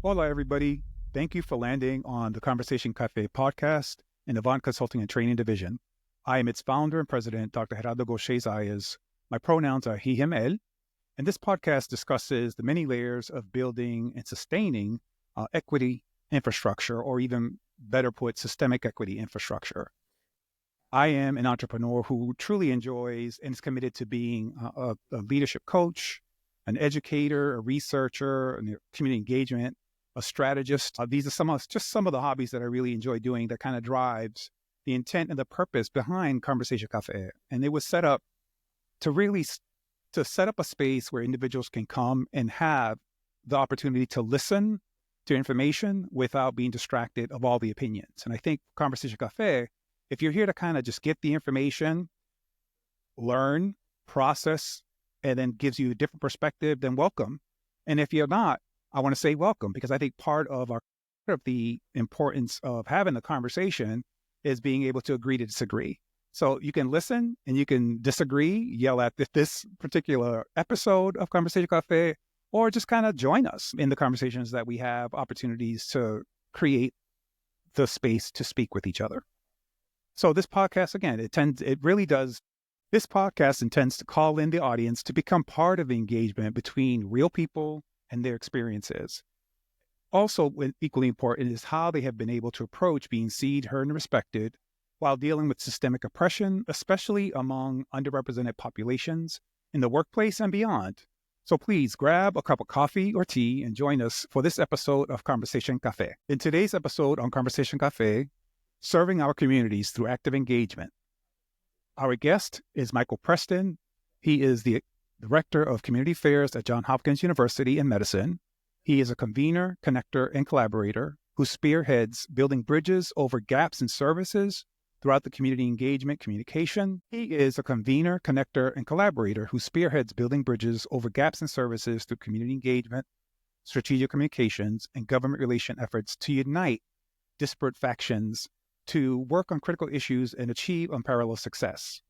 Hola, everybody. Thank you for landing on the Conversation Cafe podcast in Avant Consulting and Training Division. I am its founder and president, Dr. Gerardo Gauthier-Zayas. My pronouns are he, him, él, and this podcast discusses the many layers of building and sustaining equity infrastructure, or even better put, systemic equity infrastructure. I am an entrepreneur who truly enjoys and is committed to being a leadership coach, an educator, a researcher, a community engagement, a strategist. These are some of the hobbies that I really enjoy doing that kind of drives the intent and the purpose behind Conversation Cafe. And it was set up to set up a space where individuals can come and have the opportunity to listen to information without being distracted of all the opinions. And I think Conversation Cafe, if you're here to kind of just get the information, learn, process, and then gives you a different perspective, then welcome. And if you're not, I want to say welcome, because I think part of the importance of having the conversation is being able to agree to disagree. So you can listen and you can disagree, yell at this particular episode of Conversation Cafe, or just kind of join us in the conversations that we have, opportunities to create the space to speak with each other. So this podcast, again, this podcast intends to call in the audience to become part of the engagement between real people and their experiences. Also, equally important is how they have been able to approach being seen, heard, and respected while dealing with systemic oppression, especially among underrepresented populations in the workplace and beyond. So please grab a cup of coffee or tea and join us for this episode of Conversation Cafe. In today's episode on Conversation Cafe, serving our communities through active engagement, our guest is Michael Preston. He is the Director of Community Affairs at Johns Hopkins University in Medicine. He is a convener, connector, and collaborator who spearheads building bridges over gaps in services throughout the community engagement communication. He is a convener, connector, and collaborator who spearheads building bridges over gaps in services through community engagement, strategic communications, and government relation efforts to unite disparate factions to work on critical issues and achieve unparalleled success.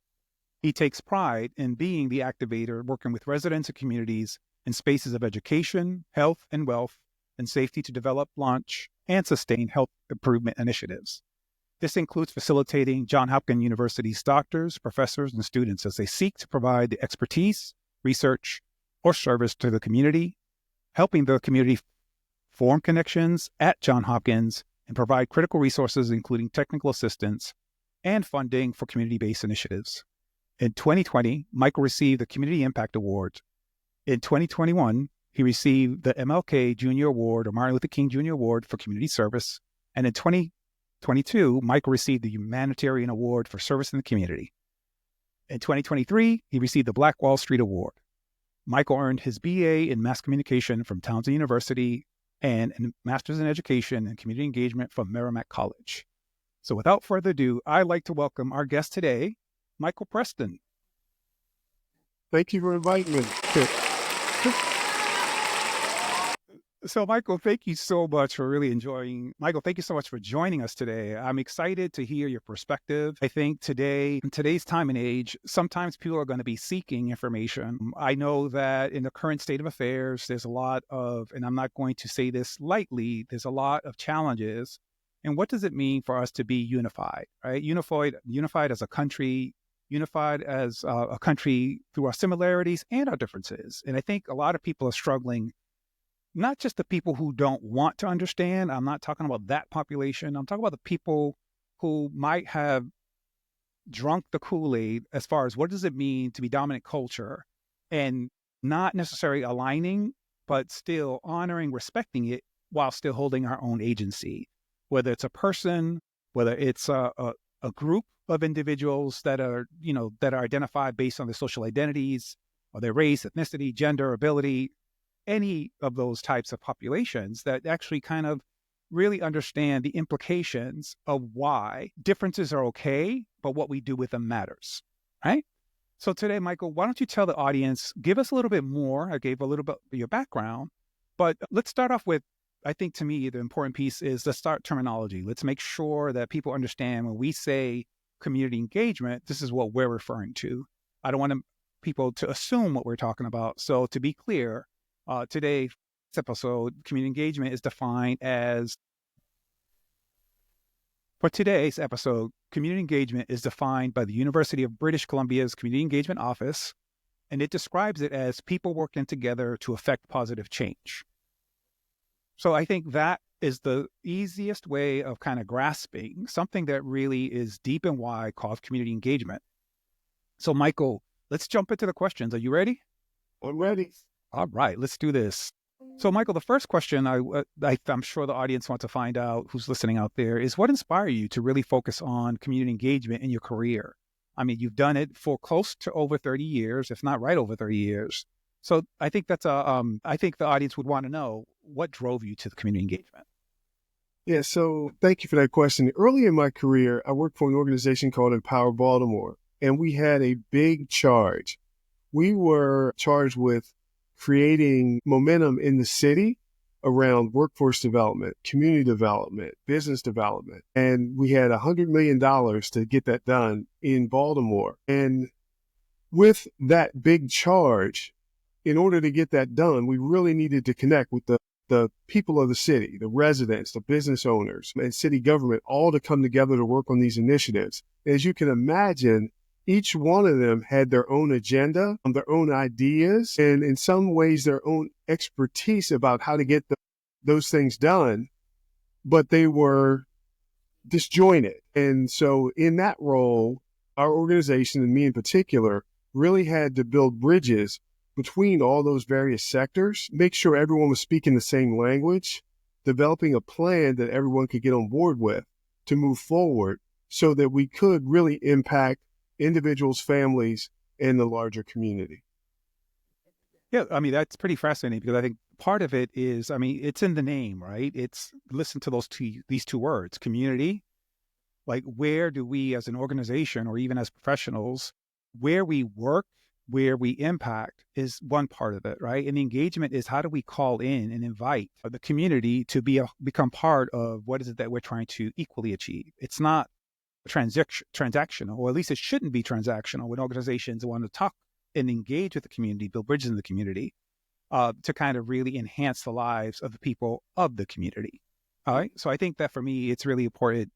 He takes pride in being the activator, working with residents and communities in spaces of education, health and wealth, and safety to develop, launch, and sustain health improvement initiatives. This includes facilitating Johns Hopkins University's doctors, professors, and students as they seek to provide the expertise, research, or service to the community, helping the community form connections at Johns Hopkins and provide critical resources, including technical assistance and funding for community-based initiatives. In 2020, Michael received the Community Impact Award. In 2021, he received the MLK Jr. Award or Martin Luther King Jr. Award for community service. And in 2022, Michael received the Humanitarian Award for service in the community. In 2023, he received the Black Wall Street Award. Michael earned his BA in Mass Communication from Townsend University and a Master's in Education and Community Engagement from Merrimack College. So without further ado, I'd like to welcome our guest today, Michael Preston. Thank you for inviting me. So, Michael, thank you so much for thank you so much for joining us today. I'm excited to hear your perspective. I think in today's time and age, sometimes people are going to be seeking information. I know that in the current state of affairs, there's a lot of, and I'm not going to say this lightly, there's a lot of challenges. And what does it mean for us to be unified, right? Unified as a country, unified as a country through our similarities and our differences. And I think a lot of people are struggling, not just the people who don't want to understand. I'm not talking about that population. I'm talking about the people who might have drunk the Kool-Aid as far as what does it mean to be dominant culture and not necessarily aligning, but still honoring, respecting it while still holding our own agency. Whether it's a person, whether it's a group of individuals that are identified based on their social identities or their race, ethnicity, gender, ability, any of those types of populations that actually kind of really understand the implications of why differences are okay, but what we do with them matters, right? So today, Michael, why don't you tell the audience, give us a little bit more. I gave a little bit of your background, but let's start off with, I think to me, the important piece is let's start terminology. Let's make sure that people understand when we say community engagement, this is what we're referring to. I don't want people to assume what we're talking about. So to be clear, today, episode, community engagement is defined as, for today's episode, community engagement is defined by the University of British Columbia's Community Engagement Office, and it describes it as people working together to affect positive change. So I think that is the easiest way of kind of grasping something that really is deep and wide called community engagement. So Michael, let's jump into the questions. Are you ready? I'm ready. All right, let's do this. So Michael, the first question I'm sure the audience wants to find out, who's listening out there, is what inspired you to really focus on community engagement in your career? I mean, you've done it for close to over 30 years, if not right over 30 years. So I think I think the audience would want to know what drove you to the community engagement. Yeah, so thank you for that question. Early in my career, I worked for an organization called Empower Baltimore, and we had a big charge. We were charged with creating momentum in the city around workforce development, community development, business development. And we had $100 million to get that done in Baltimore. And with that big charge, in order to get that done, we really needed to connect with the people of the city, the residents, the business owners, and city government, all to come together to work on these initiatives. As you can imagine, each one of them had their own agenda, their own ideas, and in some ways their own expertise about how to get those things done, but they were disjointed. And so in that role, our organization, and me in particular, really had to build bridges between all those various sectors, make sure everyone was speaking the same language, developing a plan that everyone could get on board with to move forward so that we could really impact individuals, families, and the larger community. Yeah, I mean, that's pretty fascinating because I think part of it is, I mean, it's in the name, right? It's listen to these two words, community. Like, where do we as an organization or even as professionals, where we work, where we impact is one part of it, right? And the engagement is how do we call in and invite the community to become part of what is it that we're trying to equally achieve? It's not transactional, or at least it shouldn't be transactional when organizations want to talk and engage with the community, build bridges in the community, to kind of really enhance the lives of the people of the community. All right. So I think that for me, it's really important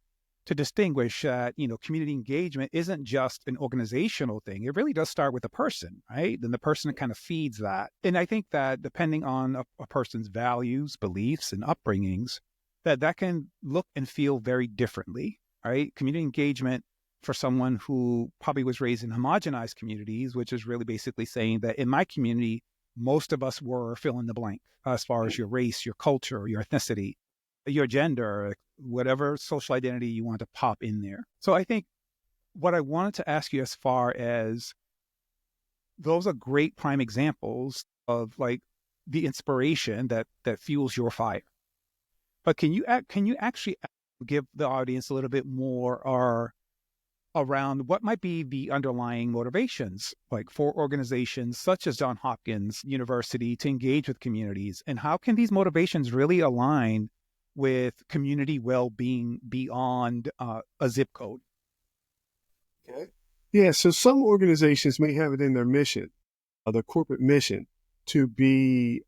to distinguish that, community engagement isn't just an organizational thing. It really does start with a person, right? Then the person kind of feeds that. And I think that depending on a person's values, beliefs, and upbringings, that can look and feel very differently, right? Community engagement for someone who probably was raised in homogenized communities, which is really basically saying that in my community, most of us were fill in the blank as far as your race, your culture, your ethnicity, your gender, whatever social identity you want to pop in there. So I think what I wanted to ask you as far as those are great prime examples of like the inspiration that fuels your fire. But can you actually give the audience a little bit more around what might be the underlying motivations, like for organizations such as Johns Hopkins University to engage with communities, and how can these motivations really align with community well-being beyond a zip code? Okay. Yeah, so some organizations may have it in their mission, their corporate mission, to be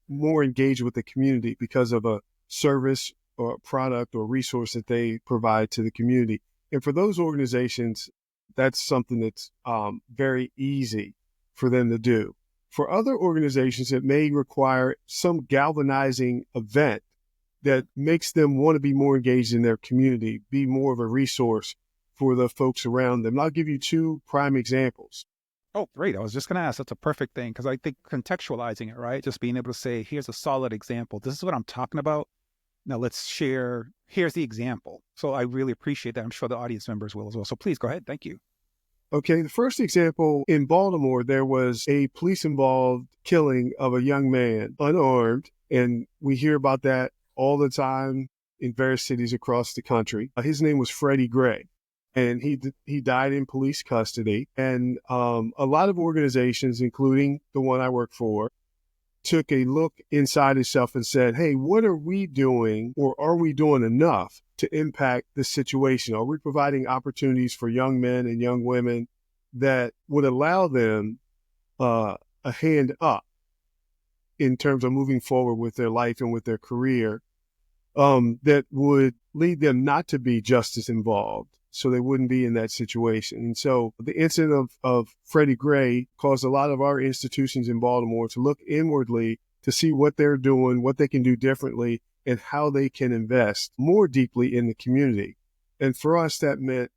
more engaged with the community because of a service or a product or resource that they provide to the community. And for those organizations, that's something that's very easy for them to do. For other organizations, it may require some galvanizing event that makes them want to be more engaged in their community, be more of a resource for the folks around them. I'll give you two prime examples. Oh, great. I was just going to ask, that's a perfect thing, because I think contextualizing it, right? Just being able to say, here's a solid example. This is what I'm talking about. Now let's share, here's the example. So I really appreciate that. I'm sure the audience members will as well. So please go ahead. Thank you. Okay, the first example, in Baltimore, there was a police-involved killing of a young man, unarmed, and we hear about that all the time in various cities across the country. His name was Freddie Gray, and he died in police custody. And a lot of organizations, including the one I work for, took a look inside itself and said, hey, what are we doing, or are we doing enough to impact this situation? Are we providing opportunities for young men and young women that would allow them a hand up in terms of moving forward with their life and with their career, that would lead them not to be justice involved, so they wouldn't be in that situation. And so the incident of Freddie Gray caused a lot of our institutions in Baltimore to look inwardly to see what they're doing, what they can do differently, and how they can invest more deeply in the community. And for us, that meant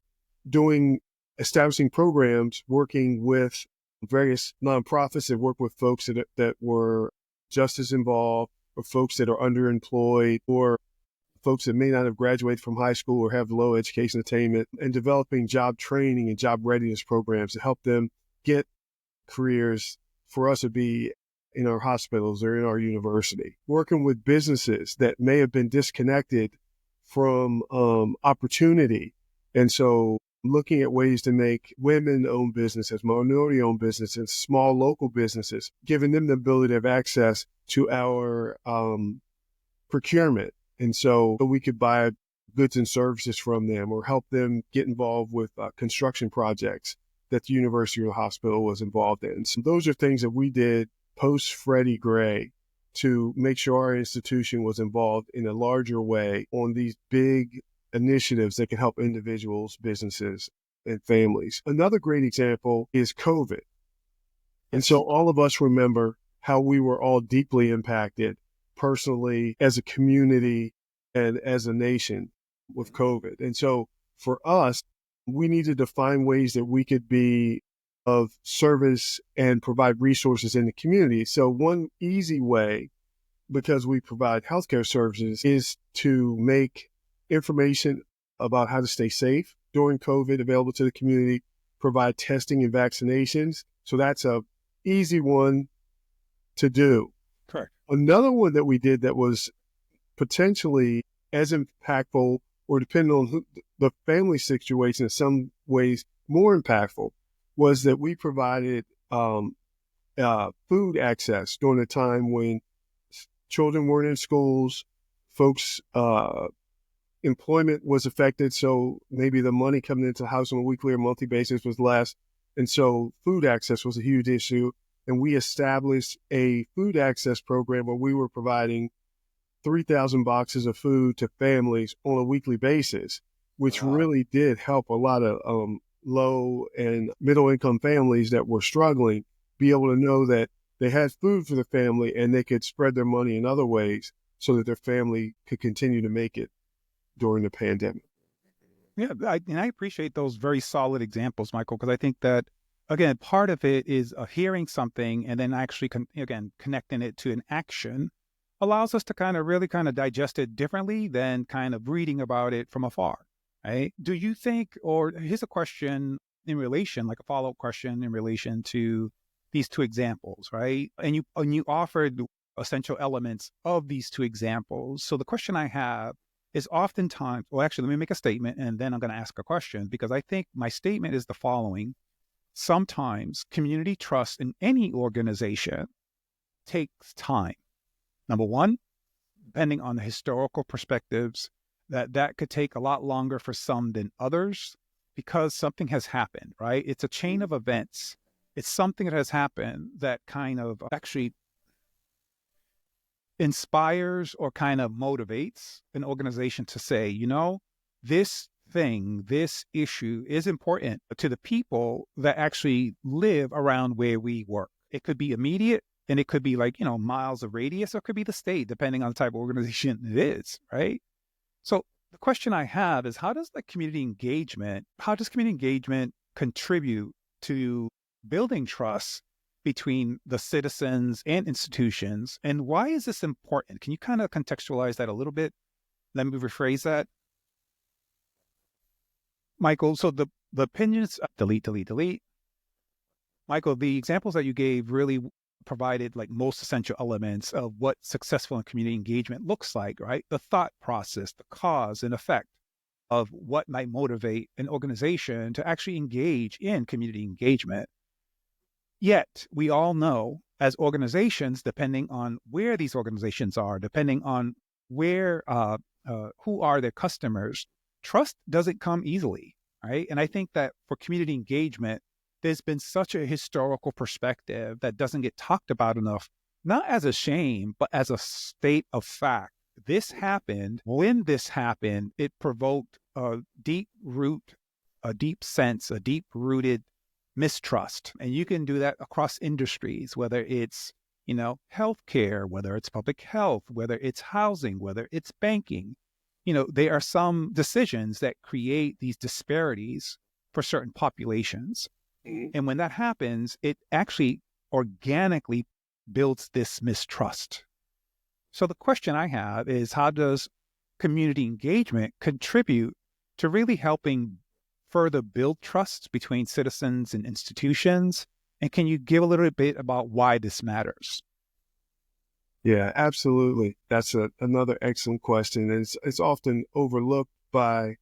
establishing programs, working with various nonprofits that work with folks that were justice involved, or folks that are underemployed, or folks that may not have graduated from high school or have low education attainment, and developing job training and job readiness programs to help them get careers. For us, it'd be in our hospitals or in our university. Working with businesses that may have been disconnected from opportunity. And so looking at ways to make women-owned businesses, minority-owned businesses, small local businesses, giving them the ability to have access to our procurement. And so we could buy goods and services from them or help them get involved with construction projects that the university or the hospital was involved in. So those are things that we did post Freddie Gray to make sure our institution was involved in a larger way on these big initiatives that can help individuals, businesses, and families. Another great example is COVID. And so all of us remember how we were all deeply impacted personally, as a community, and as a nation with COVID. And so for us, we needed to find ways that we could be of service and provide resources in the community. So one easy way, because we provide healthcare services, is to make information about how to stay safe during COVID available to the community, provide testing and vaccinations. So that's a easy one to do. Correct. Another one that we did that was potentially as impactful, or depending on the family situation, in some ways more impactful, was that we provided food access during a time when children weren't in schools, folks' employment was affected, so maybe the money coming into the house on a weekly or monthly basis was less. And so food access was a huge issue. And we established a food access program where we were providing 3,000 boxes of food to families on a weekly basis, which really did help a lot of low and middle income families that were struggling be able to know that they had food for the family and they could spread their money in other ways so that their family could continue to make it during the pandemic. Yeah, I appreciate those very solid examples, Michael, because I think that, again, part of it is hearing something and then actually, connecting it to an action allows us to really digest it differently than kind of reading about it from afar, right? Do you think, or here's a question in relation, like a follow-up question in relation to these two examples, right? And you offered essential elements of these two examples. So the question I have is oftentimes, well, actually, let me make a statement and then I'm going to ask a question, because I think my statement is the following. Sometimes community trust in any organization takes time. Number one, depending on the historical perspectives, that could take a lot longer for some than others because something has happened, right? It's a chain of events. It's something that has happened that kind of actually inspires or kind of motivates an organization to say, this issue is important to the people that actually live around where we work. It could be immediate and it could be miles of radius, or it could be the state, depending on the type of organization it is, right? So the question I have is, how does community engagement contribute to building trust between the citizens and institutions? And why is this important? Can you kind of contextualize that a little bit? Let me rephrase that. Michael, so the opinions, delete. Michael, the examples that you gave really provided most essential elements of what successful community engagement looks like, right? The thought process, the cause and effect of what might motivate an organization to actually engage in community engagement. Yet we all know as organizations, depending on where these organizations are, depending on where, who are their customers, trust doesn't come easily, right? And I think that for community engagement, there's been such a historical perspective that doesn't get talked about enough not as a shame, but as a state of fact. This happened. When this happened, it provoked a deep root, a deep sense, a deep rooted mistrust. And you can do that across industries, whether it's, healthcare, whether it's public health, whether it's housing, whether it's banking. There are some decisions that create these disparities for certain populations. And when that happens, it actually organically builds this mistrust. So the question I have is, how does community engagement contribute to really helping further build trust between citizens and institutions? And can you give a little bit about why this matters? Yeah, absolutely. That's another excellent question. And it's often overlooked by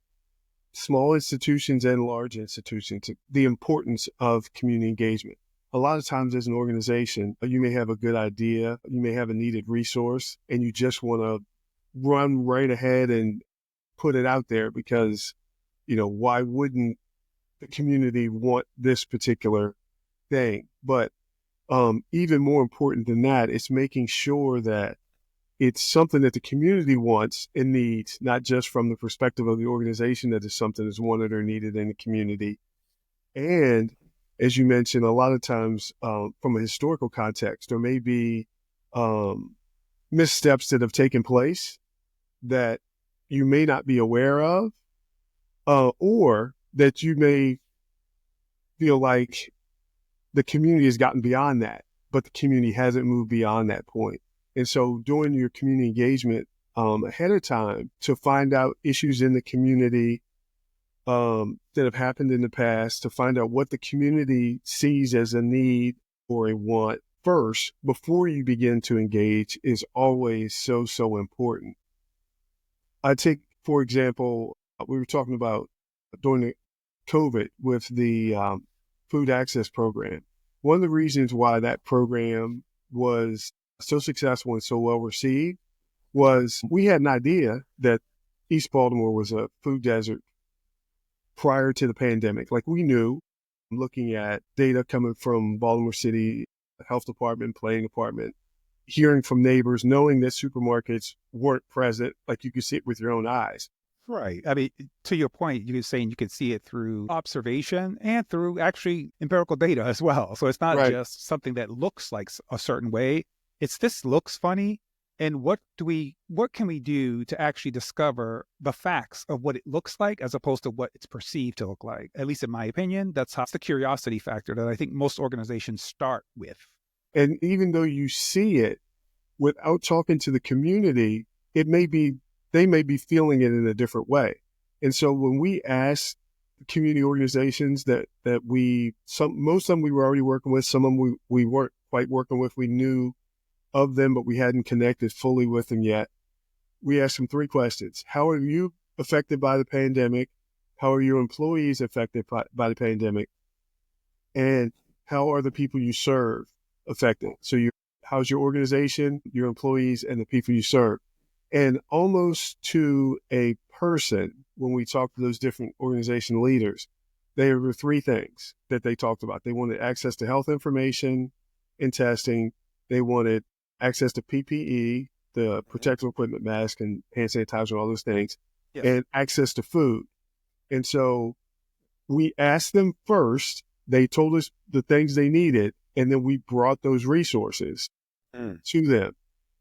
small institutions and large institutions, the importance of community engagement. A lot of times as an organization, you may have a good idea, you may have a needed resource, and you just want to run right ahead and put it out there because, why wouldn't the community want this particular thing? But even more important than that, it's making sure that it's something that the community wants and needs, not just from the perspective of the organization that is something that's wanted or needed in the community. And as you mentioned, a lot of times from a historical context, there may be missteps that have taken place that you may not be aware of, or that you may feel like the community has gotten beyond that, but the community hasn't moved beyond that point. And so doing your community engagement ahead of time to find out issues in the community that have happened in the past, to find out what the community sees as a need or a want first before you begin to engage is always so, so important. I take, for example, we were talking about during the COVID with the food access program. One of the reasons why that program was so successful and so well received was we had an idea that East Baltimore was a food desert prior to the pandemic. Like we knew, looking at data coming from Baltimore City Health Department, Planning Department, hearing from neighbors, knowing that supermarkets weren't present, like you could see it with your own eyes. Right. I mean, to your point, you're saying you can see it through observation and through actually empirical data as well. So it's not Right. just something that looks like a certain way. It's this looks funny. And what can we do to actually discover the facts of what it looks like as opposed to what it's perceived to look like? At least in my opinion, that's the curiosity factor that I think most organizations start with. And even though you see it without talking to the community, they may be feeling it in a different way. And so when we ask community organizations that most of them we were already working with, some of them we weren't quite working with, we knew of them, but we hadn't connected fully with them yet. We asked them 3 questions. How are you affected by the pandemic? How are your employees affected by the pandemic? And how are the people you serve affected? So how's your organization, your employees, and the people you serve? And almost to a person, when we talked to those different organization leaders, there were 3 things that they talked about. They wanted access to health information and testing. They wanted access to PPE, the protective equipment, mask and hand sanitizer, all those things, yes, and access to food. And so we asked them first, they told us the things they needed, and then we brought those resources to them.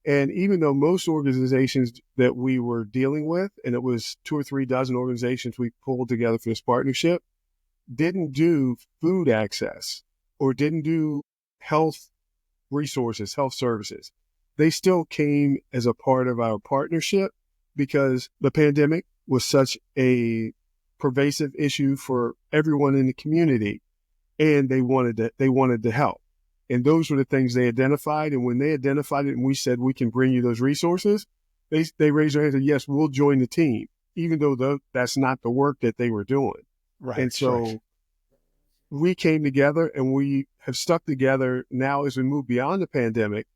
And even though most organizations that we were dealing with, and it was 2 or 3 dozen organizations we pulled together for this partnership, didn't do food access or didn't do health resources, health services, they still came as a part of our partnership because the pandemic was such a pervasive issue for everyone in the community, and they wanted to help. And those were the things they identified. And when they identified it and we said, we can bring you those resources, they raised their hands and said, yes, we'll join the team, even though that's not the work that they were doing. Right. And so we came together and we have stuck together now as we move beyond the pandemic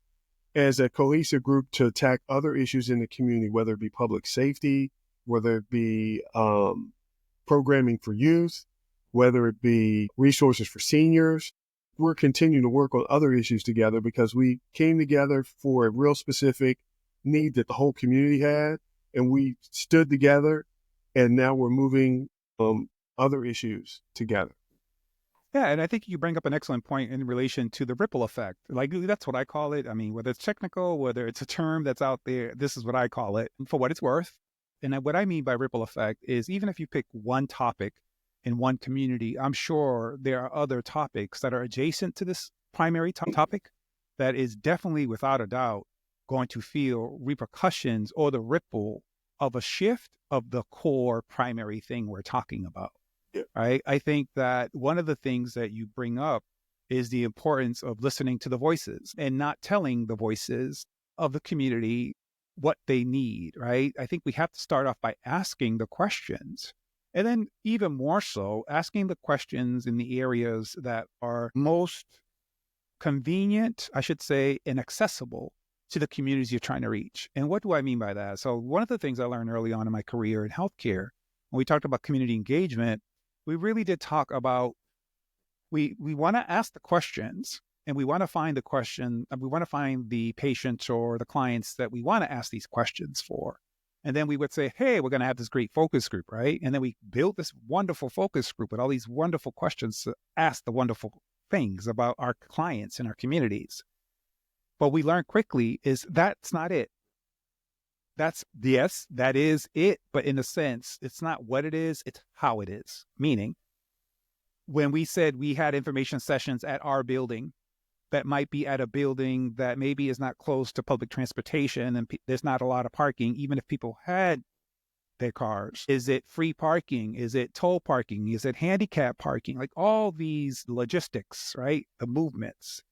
as a cohesive group to attack other issues in the community, whether it be public safety, whether it be programming for youth, whether it be resources for seniors. we're continuing to work on other issues together because we came together for a real specific need that the whole community had, and we stood together, and now we're moving other issues together. Yeah, and I think you bring up an excellent point in relation to the ripple effect. Like, that's what I call it. I mean, whether it's technical, whether it's a term that's out there, this is what I call it for what it's worth. And what I mean by ripple effect is even if you pick one topic in one community, I'm sure there are other topics that are adjacent to this primary topic that is definitely, without a doubt, going to feel repercussions or the ripple of a shift of the core primary thing we're talking about. Yeah. Right. I think that one of the things that you bring up is the importance of listening to the voices and not telling the voices of the community what they need. Right. I think we have to start off by asking the questions, and then even more so asking the questions in the areas that are most convenient, I should say, and accessible to the communities you're trying to reach. And what do I mean by that? So one of the things I learned early on in my career in healthcare, when we talked about community engagement, we really did talk about we want to ask the questions, and we want to find the question, and we want to find the patients or the clients that we want to ask these questions for. And then we would say, hey, we're going to have this great focus group, right? And then we built this wonderful focus group with all these wonderful questions to ask the wonderful things about our clients and our communities. But we learned quickly is that's not it. Yes, that is it. But in a sense, it's not what it is, it's how it is. Meaning, when we said we had information sessions at our building that might be at a building that maybe is not close to public transportation and there's not a lot of parking, even if people had their cars. Is it free parking? Is it toll parking? Is it handicap parking? Like all these logistics, right? The movements.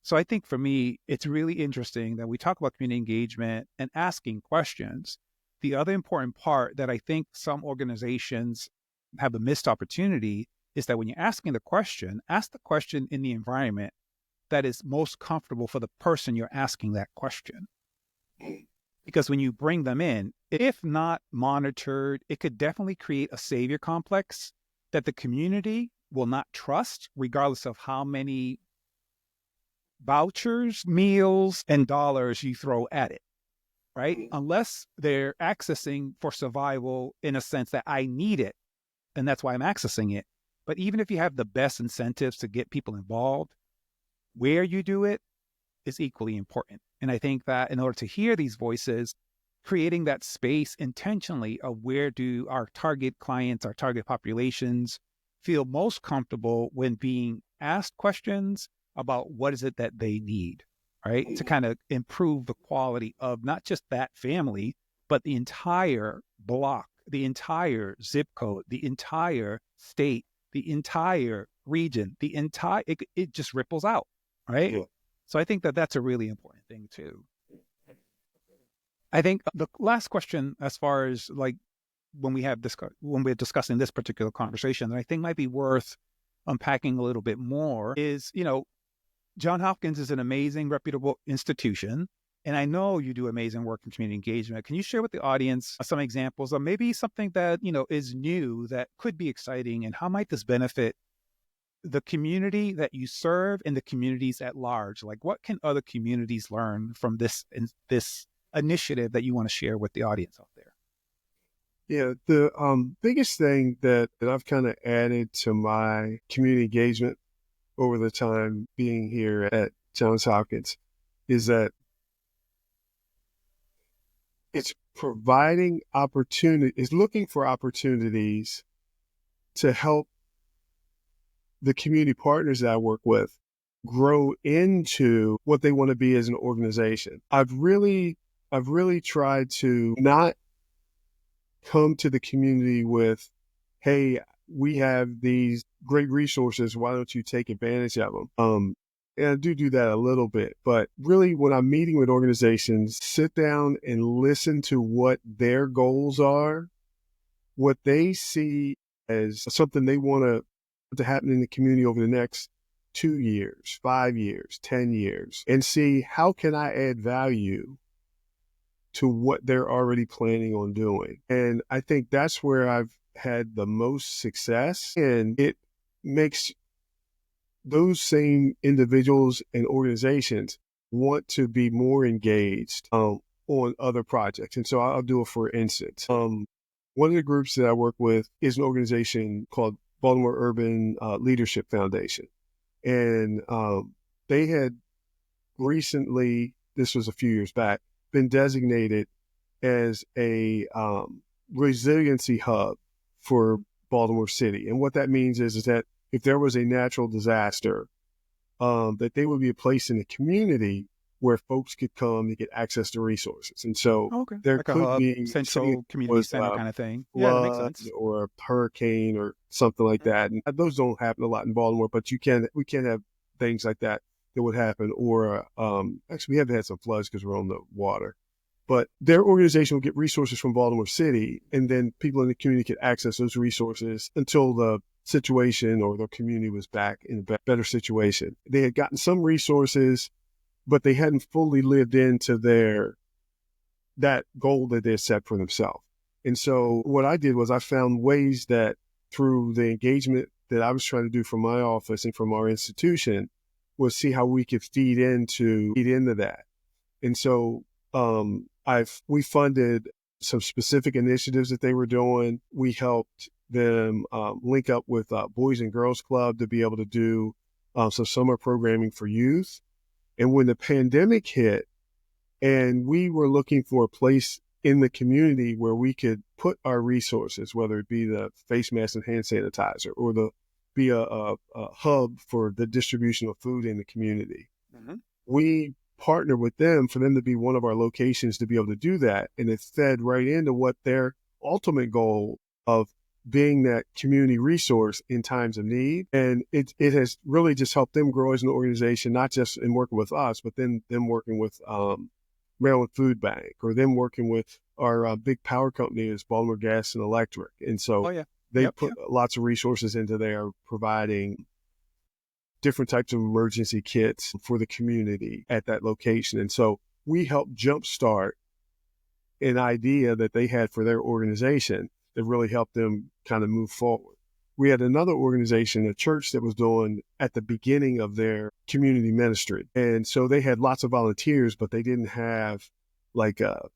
So I think for me, it's really interesting that we talk about community engagement and asking questions. The other important part that I think some organizations have a missed opportunity is that when you're asking the question, ask the question in the environment that is most comfortable for the person you're asking that question. Because when you bring them in, if not monitored, it could definitely create a savior complex that the community will not trust, regardless of how many vouchers, meals, and dollars you throw at it, right? Unless they're accessing for survival in a sense that I need it, and that's why I'm accessing it. But even if you have the best incentives to get people involved, where you do it is equally important. And I think that in order to hear these voices, creating that space intentionally of where do our target clients, our target populations feel most comfortable when being asked questions about what is it that they need, right? To kind of improve the quality of not just that family, but the entire block, the entire zip code, the entire state, the entire region, it just ripples out, right? Yeah. So I think that that's a really important thing too. I think the last question, as far as like when we're discussing this particular conversation, that I think might be worth unpacking a little bit more is, Johns Hopkins is an amazing, reputable institution, and I know you do amazing work in community engagement. Can you share with the audience some examples of maybe something that, is new that could be exciting, and how might this benefit the community that you serve and the communities at large? Like, what can other communities learn from this initiative that you want to share with the audience out there? Yeah, the biggest thing that I've kind of added to my community engagement over the time being here at Johns Hopkins is that it's providing is looking for opportunities to help the community partners that I work with grow into what they want to be as an organization. I've really tried to not come to the community with, hey, we have these great resources, why don't you take advantage of them? And I do that a little bit, but really when I'm meeting with organizations, sit down and listen to what their goals are, what they see as something they want to happen in the community over the next 2 years, 5 years, 10 years, and see how can I add value to what they're already planning on doing. And I think that's where I've had the most success, and it makes those same individuals and organizations want to be more engaged on other projects. And so I'll do it for instance. One of the groups that I work with is an organization called Baltimore Urban Leadership Foundation. And they had recently, this was a few years back, been designated as a resiliency hub for Baltimore City. And what that means is that if there was a natural disaster, that they would be a place in the community where folks could come to get access to resources. And so there like could a be central community center kind of thing. Yeah, that makes flood sense. or a hurricane or something like that. And those don't happen a lot in Baltimore, but we can have things like that would happen. Or actually, we have had some floods because we're on the water. But their organization will get resources from Baltimore City, and then people in the community could access those resources until the situation or their community was back in a better situation. They had gotten some resources, but they hadn't fully lived into that goal that they had set for themselves. And so what I did was I found ways that through the engagement that I was trying to do from my office and from our institution was see how we could feed into that. And so we funded some specific initiatives that they were doing. We helped them link up with Boys and Girls Club to be able to do some summer programming for youth. And when the pandemic hit and we were looking for a place in the community where we could put our resources, whether it be the face mask and hand sanitizer or be a hub for the distribution of food in the community, we partner with them for them to be one of our locations to be able to do that. And it fed right into what their ultimate goal of being that community resource in times of need. And it has really just helped them grow as an organization, not just in working with us, but then them working with Maryland Food Bank, or them working with our big power company is Baltimore Gas and Electric. And so they put lots of resources into there, providing different types of emergency kits for the community at that location. And so we helped jumpstart an idea that they had for their organization that really helped them kind of move forward. We had another organization, a church, that was doing at the beginning of their community ministry. And so they had lots of volunteers, but they didn't have like that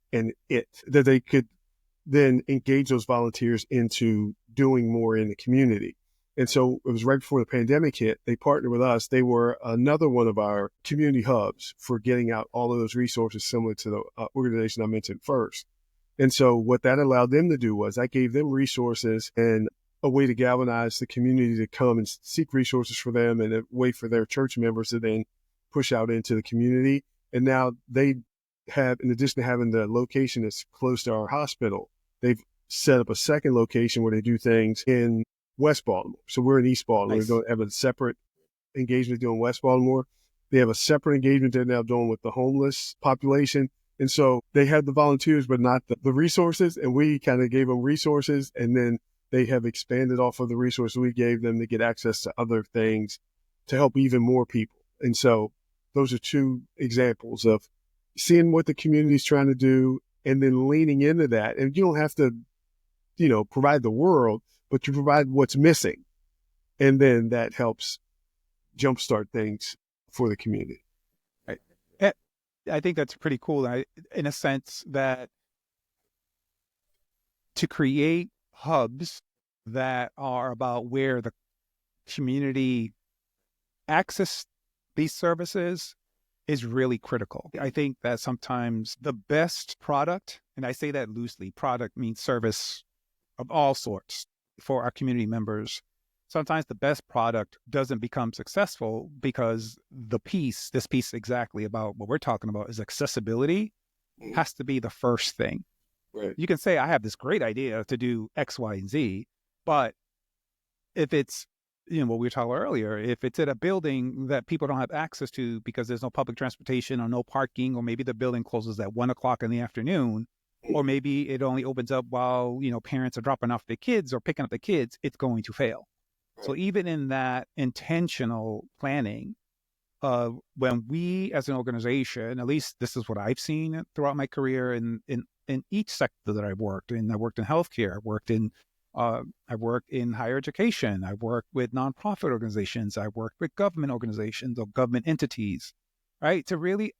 they could then engage those volunteers into doing more in the community. And so it was right before the pandemic hit. They partnered with us. They were another one of our community hubs for getting out all of those resources similar to the organization I mentioned first. And so what that allowed them to do was I gave them resources and a way to galvanize the community to come and seek resources for them, and a way for their church members to then push out into the community. And now they have, in addition to having the location that's close to our hospital, they've set up a second location where they do things in West Baltimore. So we're in East Baltimore. Nice. We don't have a separate engagement doing West Baltimore. They have a separate engagement they're now doing with the homeless population. And so they had the volunteers, but not the resources. And we kind of gave them resources, and then they have expanded off of the resources we gave them to get access to other things to help even more people. And so those are two examples of seeing what the community is trying to do and then leaning into that. And you don't have to, provide the world, but you provide what's missing. And then that helps jumpstart things for the community. I think that's pretty cool, in a sense that to create hubs that are about where the community access these services is really critical. I think that sometimes the best product, and I say that loosely, product means service of all sorts for our community members. Sometimes the best product doesn't become successful because this piece exactly about what we're talking about is accessibility has to be the first thing. Right. You can say, I have this great idea to do X, Y, and Z, but if it's, what we were talking about earlier, if it's at a building that people don't have access to because there's no public transportation or no parking, or maybe the building closes at 1:00 in the afternoon, or maybe it only opens up while, parents are dropping off their kids or picking up the kids, it's going to fail. So even in that intentional planning, when we as an organization, at least this is what I've seen throughout my career in each sector that I've worked in. I worked in healthcare, I worked in I've worked in higher education. I've worked with nonprofit organizations. I've worked with government organizations or government entities, right? To really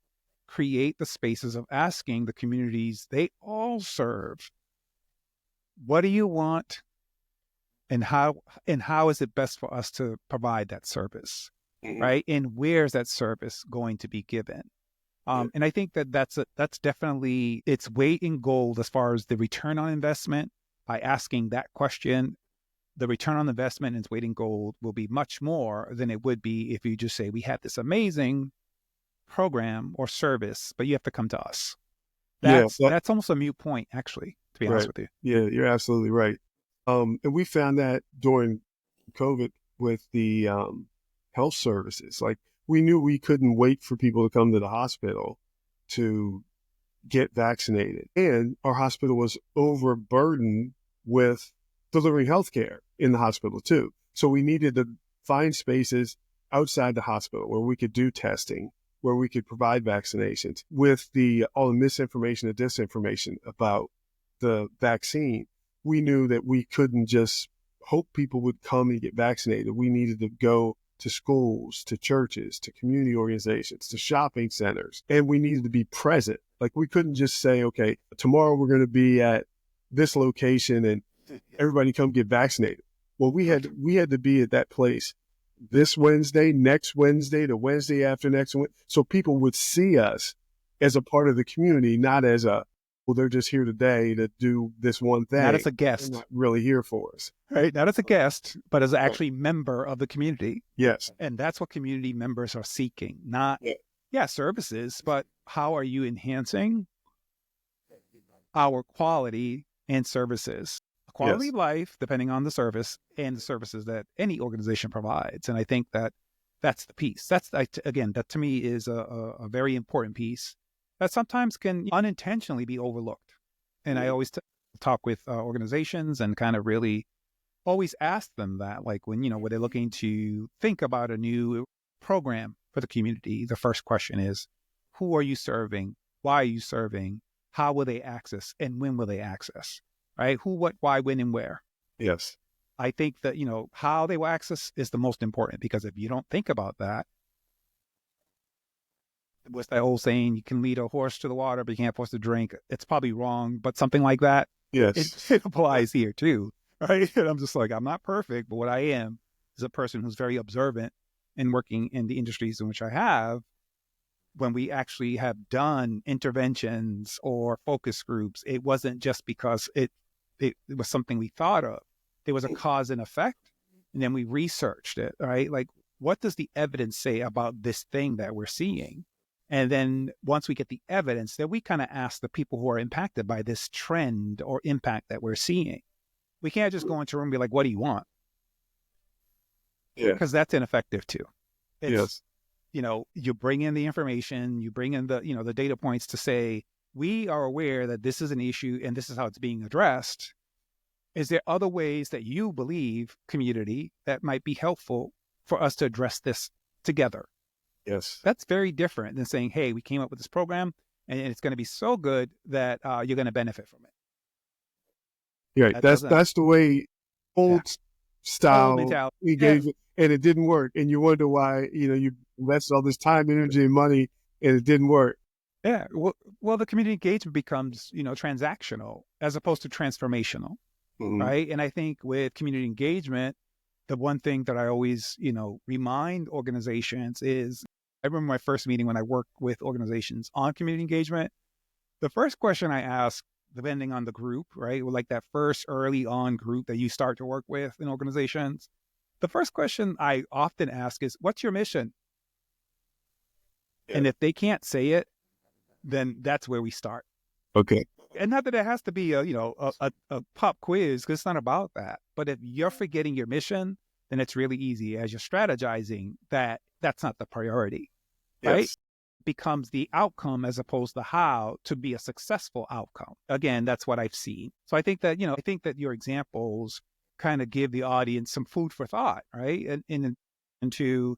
create the spaces of asking the communities they all serve, what do you want, and how is it best for us to provide that service, right? And where's that service going to be given? And I think that that's definitely its weight in gold as far as the return on investment. By asking that question, the return on investment in its weight in gold will be much more than it would be if you just say, we have this amazing program or service, but you have to come to us. That's almost a moot point, actually, to be honest with you. Yeah, you're absolutely right. And we found that during COVID with the health services. Like, we knew we couldn't wait for people to come to the hospital to get vaccinated. And our hospital was overburdened with delivering healthcare in the hospital too. So we needed to find spaces outside the hospital where we could do testing, where we could provide vaccinations. With all the misinformation and disinformation about the vaccine, we knew that we couldn't just hope people would come and get vaccinated. We needed to go to schools, to churches, to community organizations, to shopping centers, and we needed to be present. Like, we couldn't just say, okay, tomorrow we're going to be at this location and everybody come get vaccinated. Well, we had to be at that place this Wednesday, next Wednesday, the Wednesday after next, so people would see us as a part of the community, not as they're just here today to do this one thing. Not as a guest. They're not really here for us. Right? Not as a guest, but as actually member of the community. Yes. And that's what community members are seeking. Not, services, but how are you enhancing our quality and services? Quality of life, depending on the service, and the services that any organization provides. And I think that that's the piece. That to me is a very important piece that sometimes can unintentionally be overlooked. And I always talk with organizations and kind of really always ask them that, like, when they're looking to think about a new program for the community, the first question is, who are you serving? Why are you serving? How will they access? And when will they access? Right? Who, what, why, when, and where? Yes. I think that, how they will access is the most important, because if you don't think about that, what's that old saying? You can lead a horse to the water, but you can't force it to drink. It's probably wrong, but something like that. Yes. It applies here too. Right? And I'm just like, I'm not perfect, but what I am is a person who's very observant and working in the industries in which I have. When we actually have done interventions or focus groups, it wasn't just because it was something we thought of. There was a cause and effect, and then we researched it, right? Like, what does the evidence say about this thing that we're seeing? And then once we get the evidence, then we kind of ask the people who are impacted by this trend or impact that we're seeing. We can't just go into a room and be like, what do you want? Yeah. Because that's ineffective too. Yes. You bring in the information, you bring in the data points to say, we are aware that this is an issue and this is how it's being addressed. Is there other ways that you believe, community, that might be helpful for us to address this together? Yes. That's very different than saying, hey, we came up with this program and it's going to be so good that you're going to benefit from it. Yeah, that's the way old style engagement, and it didn't work. And you wonder why, you invested all this time, energy, and money, and it didn't work. Yeah. Well, the community engagement becomes, transactional as opposed to transformational. Mm-hmm. Right. And I think with community engagement, the one thing that I always, remind organizations is, I remember my first meeting when I worked with organizations on community engagement. The first question I ask, depending on the group, right, like that first early on group that you start to work with in organizations, the first question I often ask is, what's your mission? Yeah. And if they can't say it, then that's where we start. Okay. And not that it has to be a pop quiz, because it's not about that. But if you're forgetting your mission, then it's really easy as you're strategizing that's not the priority, right? Yes. Becomes the outcome as opposed to how to be a successful outcome. Again, that's what I've seen. So I think that, your examples kind of give the audience some food for thought, right? And into,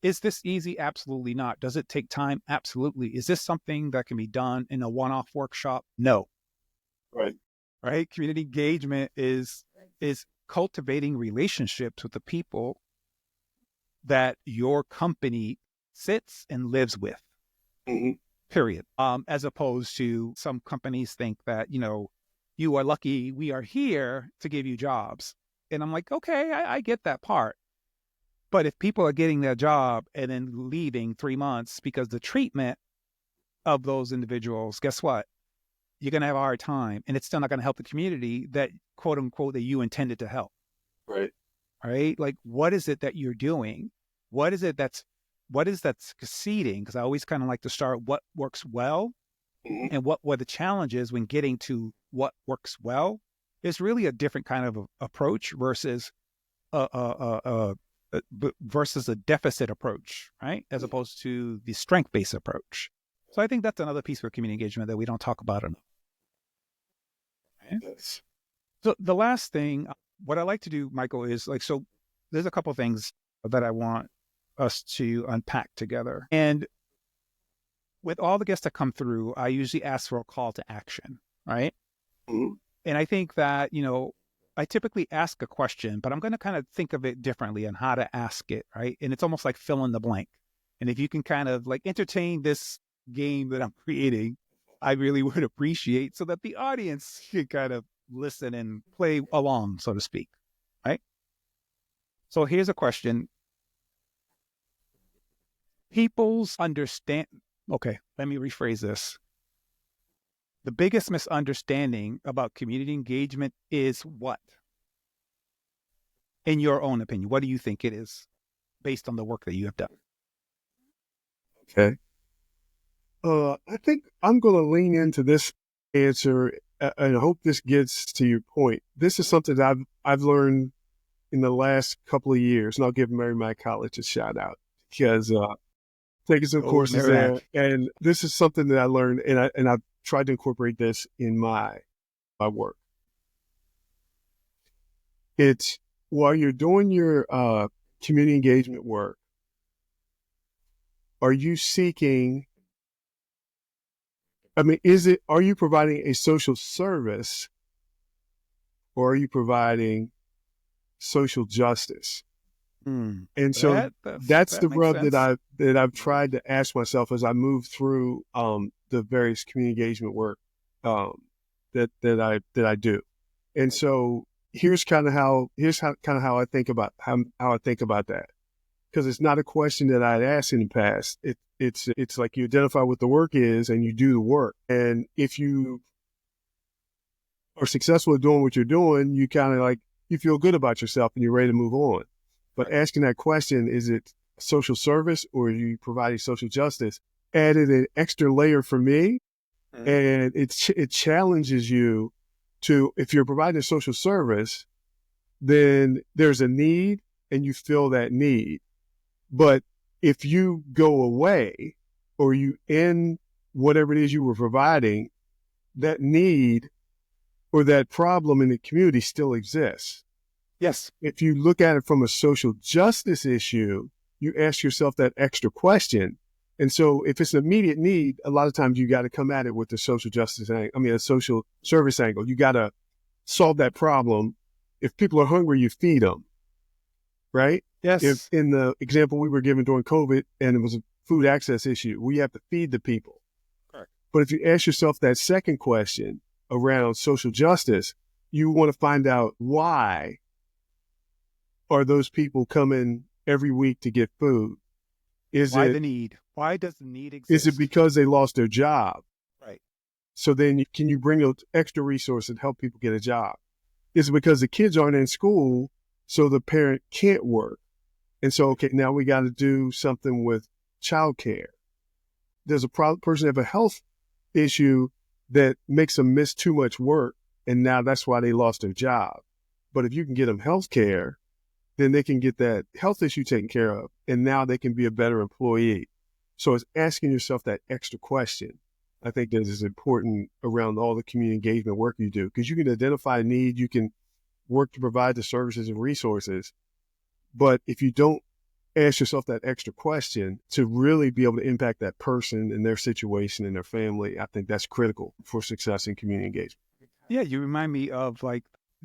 is this easy? Absolutely not. Does it take time? Absolutely. Is this something that can be done in a one-off workshop? No. Right. Right? Community engagement is is cultivating relationships with the people that your company sits and lives with, period. As opposed to some companies think that, you are lucky we are here to give you jobs. And I'm like, okay, I get that part. But if people are getting their job and then leaving 3 months because the treatment of those individuals, guess what? You're going to have a hard time, and it's still not going to help the community that, quote unquote, that you intended to help. Right. Right? Like, what is it that you're doing? What is that's succeeding? Because I always kind of like to start what works well, and what were the challenges when getting to what works well. Is really a different kind of approach versus a deficit approach, right? As opposed to the strength-based approach. So I think that's another piece for community engagement that we don't talk about enough. Right? Yes. So the last thing, what I like to do, Michael, is so there's a couple of things that I want us to unpack together. And with all the guests that come through, I usually ask for a call to action, right? Mm-hmm. And I think that, I typically ask a question, but I'm going to kind of think of it differently on how to ask it, right? And it's almost like fill in the blank. And if you can kind of entertain this game that I'm creating, I really would appreciate, so that the audience can kind of listen and play along, so to speak, right? So here's a question. People's understand. Okay, let me rephrase this. The biggest misunderstanding about community engagement is what? In your own opinion, what do you think it is based on the work that you have done? Okay. I think I'm going to lean into this answer, and I hope this gets to your point. This is something that I've learned in the last couple of years, and I'll give Marymount College a shout out because taking some courses there, and this is something that I learned, and I've tried to incorporate this in my work. It's while you're doing your community engagement work, are you seeking? Are you providing a social service, or are you providing social justice? And so that's the rub that I've tried to ask myself as I move through the various community engagement work that I do. And so here's kind of how I think about how I think about that, because it's not a question that I'd asked in the past. It's like you identify what the work is and you do the work. And if you are successful at doing what you're doing, you kind of you feel good about yourself and you're ready to move on. But asking that question, is it social service or are you providing social justice, added an extra layer for me. And it challenges you to, if you're providing a social service, then there's a need and you fill that need. But if you go away or you end whatever it is you were providing, that need or that problem in the community still exists. Yes. If you look at it from a social justice issue, you ask yourself that extra question. And so if it's an immediate need, a lot of times you got to come at it with the social justice a social service angle. You got to solve that problem. If people are hungry, you feed them, right? Yes. If in the example we were given during COVID and it was a food access issue, we have to feed the people. Correct. But if you ask yourself that second question around social justice, you want to find out why are those people coming every week to get food? Why the need? Why does the need exist? Is it because they lost their job? Right. So then can you bring those extra resources and help people get a job? Is it because the kids aren't in school, so the parent can't work? And so, okay, now we got to do something with childcare. There's a person have a health issue that makes them miss too much work, and now that's why they lost their job. But if you can get them health care, then they can get that health issue taken care of, and now they can be a better employee. So it's asking yourself that extra question. I think that is important around all the community engagement work you do, because you can identify a need, you can work to provide the services and resources. But if you don't ask yourself that extra question to really be able to impact that person and their situation and their family, I think that's critical for success in community engagement. Yeah, you remind me of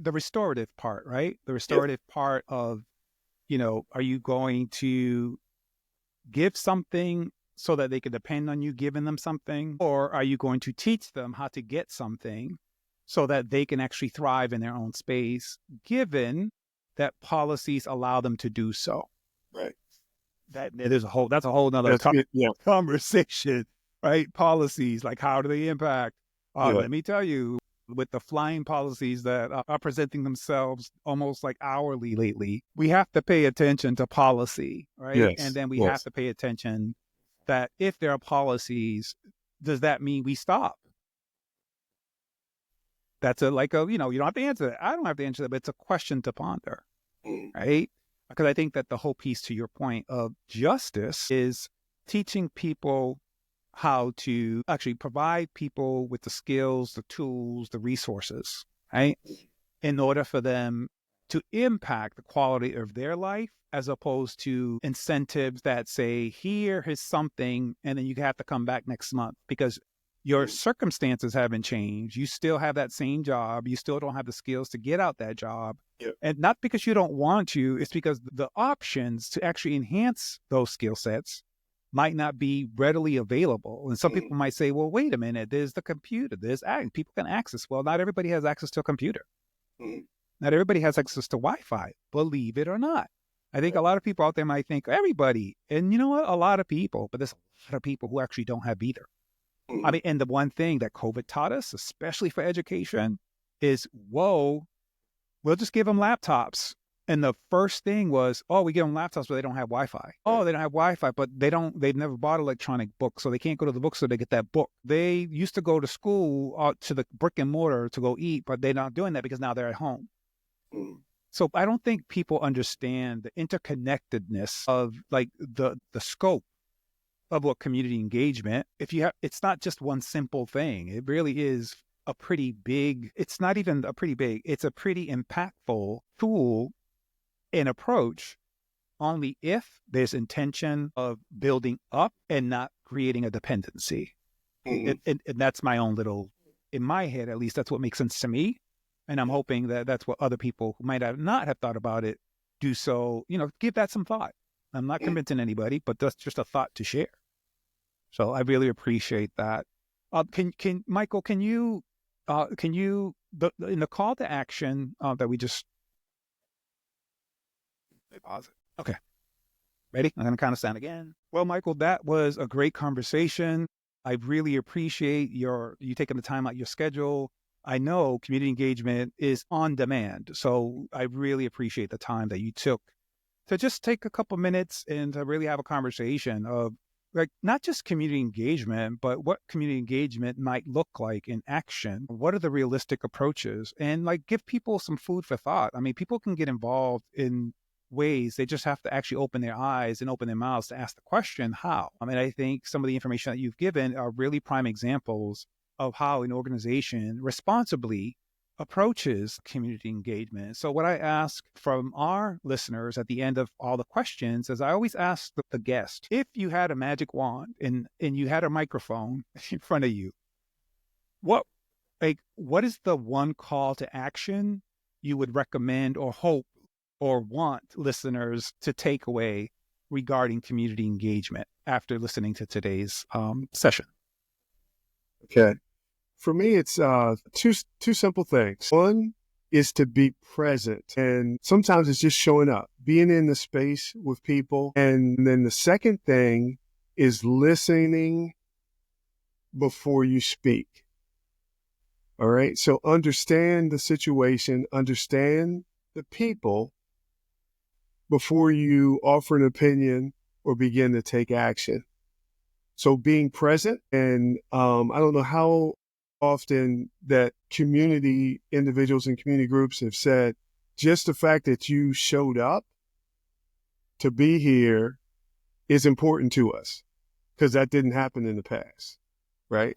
the restorative part, right? The Yep. restorative part of, are you going to give something so that they can depend on you giving them something? Or are you going to teach them how to get something so that they can actually thrive in their own space, given that policies allow them to do so? Right. That's a whole nother That's good. Yeah. conversation, right? Policies, like how do they impact? Yeah. Let me tell you, with the flying policies that are presenting themselves almost like hourly lately, we have to pay attention to policy, right? And Yes. then we have Yes. to pay attention that if there are policies, does that mean we stop? That's you don't have to answer that. I don't have to answer that, but it's a question to ponder, Mm. right? Because I think that the whole piece, to your point, of justice is teaching people how to actually provide people with the skills, the tools, the resources, right? In order for them to impact the quality of their life, as opposed to incentives that say, here's something, and then you have to come back next month because your circumstances haven't changed. You still have that same job. You still don't have the skills to get out that job. Yep. And not because you don't want to, it's because the options to actually enhance those skill sets might not be readily available. And some people might say, well, wait a minute, there's the computer, people can access. Well, not everybody has access to a computer. Mm. Not everybody has access to Wi-Fi, believe it or not. I think a lot of people out there might think everybody, and you know what? A lot of people, but there's a lot of people who actually don't have either. I mean, and the one thing that COVID taught us, especially for education, is, we'll just give them laptops. And the first thing was, we give them laptops, but they don't have Wi-Fi. Oh, they don't have Wi-Fi, but they've never bought electronic books, so they can't go to the bookstore to get that book. They used to go to school, to the brick and mortar to go eat, but they're not doing that because now they're at home. So I don't think people understand the interconnectedness of like the scope of what community engagement. It's not just one simple thing. It really is a pretty big, it's not even a pretty big, it's a pretty impactful tool and approach, only if there's intention of building up and not creating a dependency. And that's my own little, in my head, at least, that's what makes sense to me. And I'm hoping that that's what other people who might not have thought about it do. So, give that some thought. I'm not convincing anybody, but that's just a thought to share. So I really appreciate that. Can Michael, in the call to action that we just, pause it. Okay. Ready? I'm going to count us down again. Well, Michael, that was a great conversation. I really appreciate you taking the time out your schedule. I know community engagement is on demand, so I really appreciate the time that you took to just take a couple minutes and to really have a conversation of, like, not just community engagement, but what community engagement might look like in action. What are the realistic approaches? And like, give people some food for thought. I mean, people can get involved in ways. They just have to actually open their eyes and open their mouths to ask the question, how? I mean, I think some of the information that you've given are really prime examples of how an organization responsibly approaches community engagement. So what I ask from our listeners at the end of all the questions is, I always ask the guest, if you had a magic wand and you had a microphone in front of you, what is the one call to action you would recommend or hope or want listeners to take away regarding community engagement after listening to today's session? Okay. For me, it's two simple things. One is to be present, and sometimes it's just showing up, being in the space with people. And then the second thing is listening before you speak. All right. So understand the situation, understand the people before you offer an opinion or begin to take action. So being present, and I don't know how often that community individuals and community groups have said, just the fact that you showed up to be here is important to us, because that didn't happen in the past, right?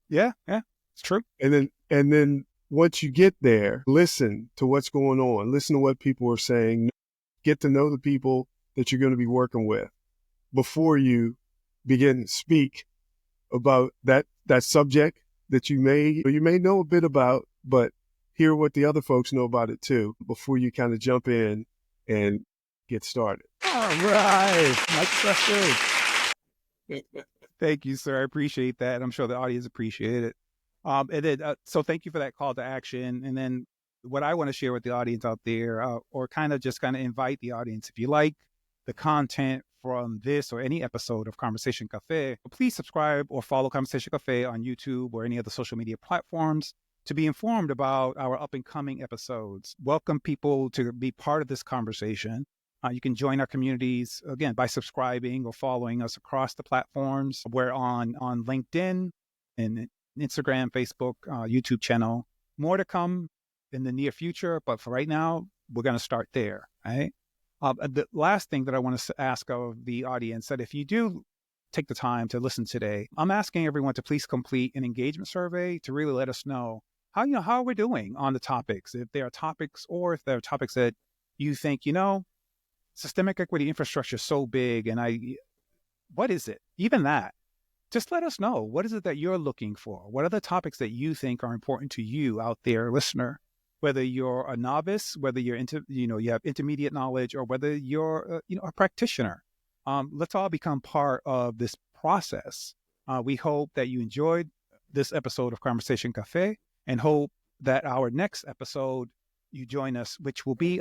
Yeah, it's true. And then once you get there, listen to what's going on, listen to what people are saying, get to know the people that you're going to be working with before you begin to speak about that subject that you may know a bit about, but hear what the other folks know about it too before you kind of jump in and get started. All right. Mike Preston. Thank you, sir. I appreciate that. I'm sure the audience appreciate it. So thank you for that call to action. And then what I want to share with the audience out there, or kind of invite the audience, if you like the content from this or any episode of Conversation Cafe, please subscribe or follow Conversation Cafe on YouTube or any other social media platforms to be informed about our up and coming episodes. Welcome people to be part of this conversation. You can join our communities, again, by subscribing or following us across the platforms. We're on LinkedIn and Instagram, Facebook, YouTube channel. More to come in the near future, but for right now, we're going to start there, right? The last thing that I want to ask of the audience, that if you do take the time to listen today, I'm asking everyone to please complete an engagement survey to really let us know how we're doing on the topics. If there are topics that you think, systemic equity infrastructure is so big, and what is it? Even that, just let us know. What is it that you're looking for? What are the topics that you think are important to you out there, listener? Whether you're a novice, whether you're you have intermediate knowledge, or whether you're a practitioner, let's all become part of this process. We hope that you enjoyed this episode of Conversation Cafe, and hope that our next episode you join us, which will be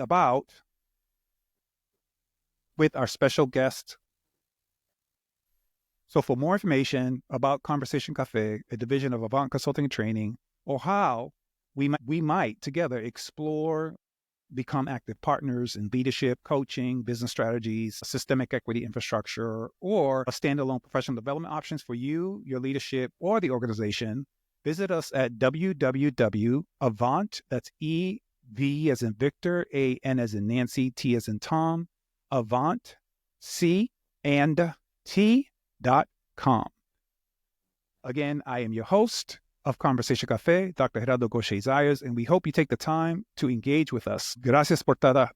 with our special guest. So for more information about Conversation Cafe, a division of Avant Consulting and Training, or how we might together explore, become active partners in leadership, coaching, business strategies, systemic equity infrastructure, or a standalone professional development options for you, your leadership, or the organization, visit us at www.avant, that's E-V as in Victor, A-N as in Nancy, T as in Tom, Avant, C&T.com. Again, I am your host of Conversation Cafe, Dr. Gauthier-Gauthier-Zayas, and we hope you take the time to engage with us. Gracias por estar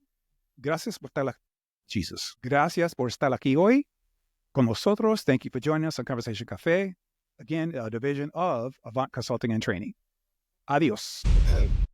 aquí hoy con nosotros. Thank you for joining us on Conversation Cafe, again, a division of Avant Consulting and Training. Adios.